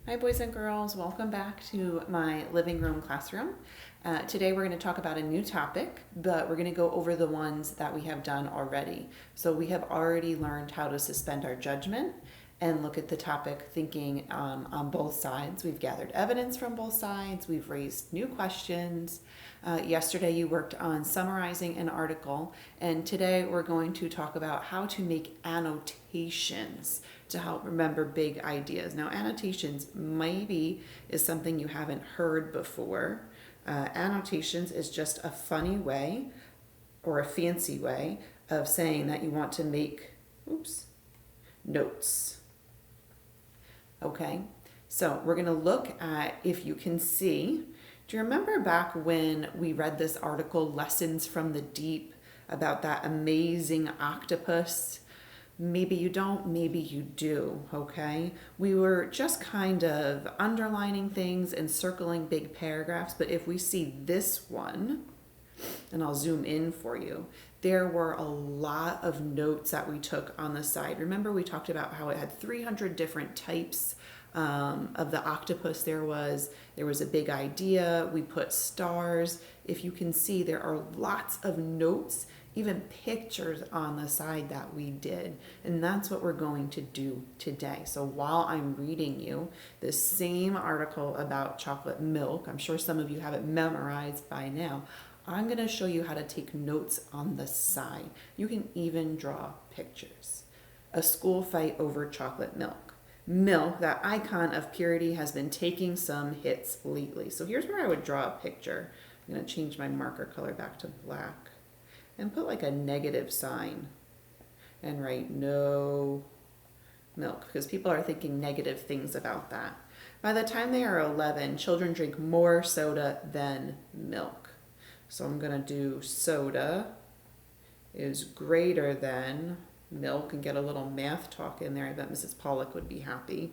Hi, boys and girls. Welcome back to my living room classroom. Today we're going to talk about a new topic, but we're going to go over the ones that we have done already. So we have already learned how to suspend our judgment and look at the topic thinking on both sides. We've gathered evidence from both sides. We've raised new questions. Yesterday you worked on summarizing an article, and today we're going to talk about how to make annotations to help remember big ideas. Now, annotations maybe is something you haven't heard before. Annotations is just a funny way or a fancy way of saying that you want to make, notes. Okay, so we're going to look at, if you can see, do you remember back when we read this article, Lessons from the Deep, about that amazing octopus? Maybe you don't, maybe you do, okay? We were just kind of underlining things and circling big paragraphs, but if we see this one, and I'll zoom in for you, there were a lot of notes that we took on the side. Remember we talked about how it had 300 different types of the octopus. There was a big idea. We put stars. If you can see, there are lots of notes, even pictures on the side that we did. And that's what we're going to do today. So while I'm reading you this same article about chocolate milk, I'm sure some of you have it memorized by now, I'm going to show you how to take notes on the side. You can even draw pictures. A school fight over chocolate milk. Milk, that icon of purity, has been taking some hits lately. So here's where I would draw a picture. I'm going to change my marker color back to black and put like a negative sign and write no milk, because people are thinking negative things about that. By the time they are 11, children drink more soda than milk. So I'm going to do soda is greater than milk and get a little math talk in there. I bet Mrs. Pollock would be happy.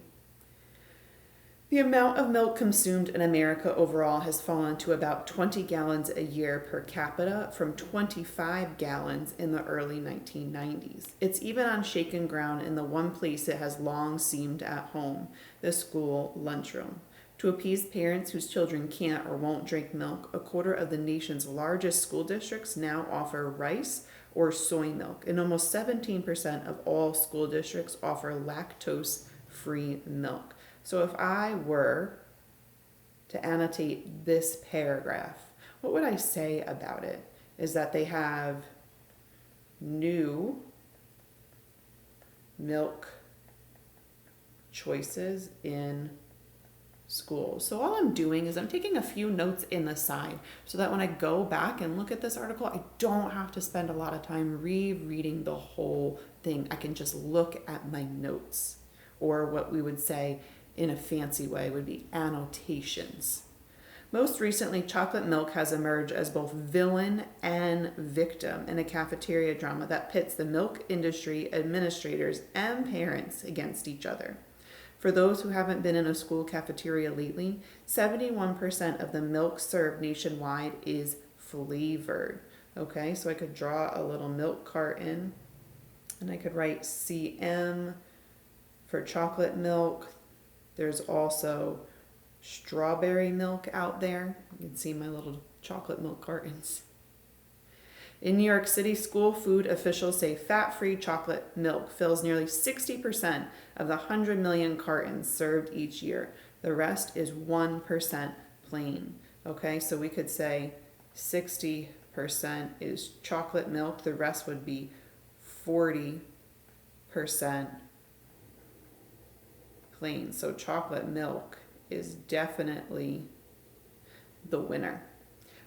The amount of milk consumed in America overall has fallen to about 20 gallons a year per capita from 25 gallons in the early 1990s. It's even on shaken ground in the one place it has long seemed at home, the school lunchroom. To appease parents whose children can't or won't drink milk, a quarter of the nation's largest school districts now offer rice or soy milk, and almost 17% of all school districts offer lactose-free milk. So if I were to annotate this paragraph, what would I say about it? Is that they have new milk choices in schools. So all I'm doing is I'm taking a few notes in the side so that when I go back and look at this article, I don't have to spend a lot of time rereading the whole thing. I can just look at my notes, or what we would say in a fancy way would be annotations. Most recently, chocolate milk has emerged as both villain and victim in a cafeteria drama that pits the milk industry administrators and parents against each other. For those who haven't been in a school cafeteria lately, 71% of the milk served nationwide is flavored. Okay, so I could draw a little milk carton and I could write CM for chocolate milk. There's also strawberry milk out there. You can see my little chocolate milk cartons. In New York City, school food officials say fat-free chocolate milk fills nearly 60% of the 100 million cartons served each year. The rest is 1% plain. Okay, so we could say 60% is chocolate milk. The rest would be 40% plain. So chocolate milk is definitely the winner.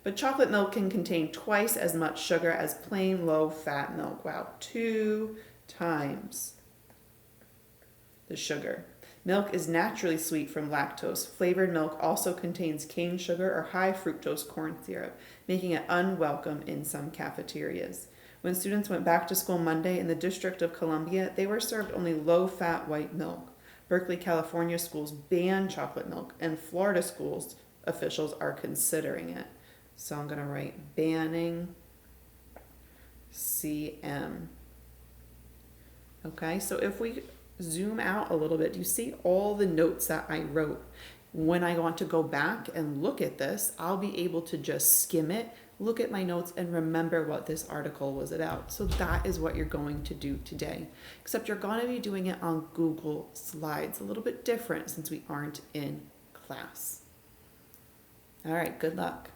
But chocolate milk can contain twice as much sugar as plain low-fat milk. Wow, 2 times the sugar. Milk is naturally sweet from lactose. Flavored milk also contains cane sugar or high fructose corn syrup, making it unwelcome in some cafeterias. When students went back to school Monday in the District of Columbia, they were served only low-fat white milk. Berkeley, California schools ban chocolate milk, and Florida schools officials are considering it. So I'm going to write banning CM. Okay, so if we zoom out a little bit, do you see all the notes that I wrote? When I want to go back and look at this, I'll be able to just skim it, look at my notes, and remember what this article was about. So that is what you're going to do today, except you're going to be doing it on Google Slides, a little bit different since we aren't in class. All right, good luck.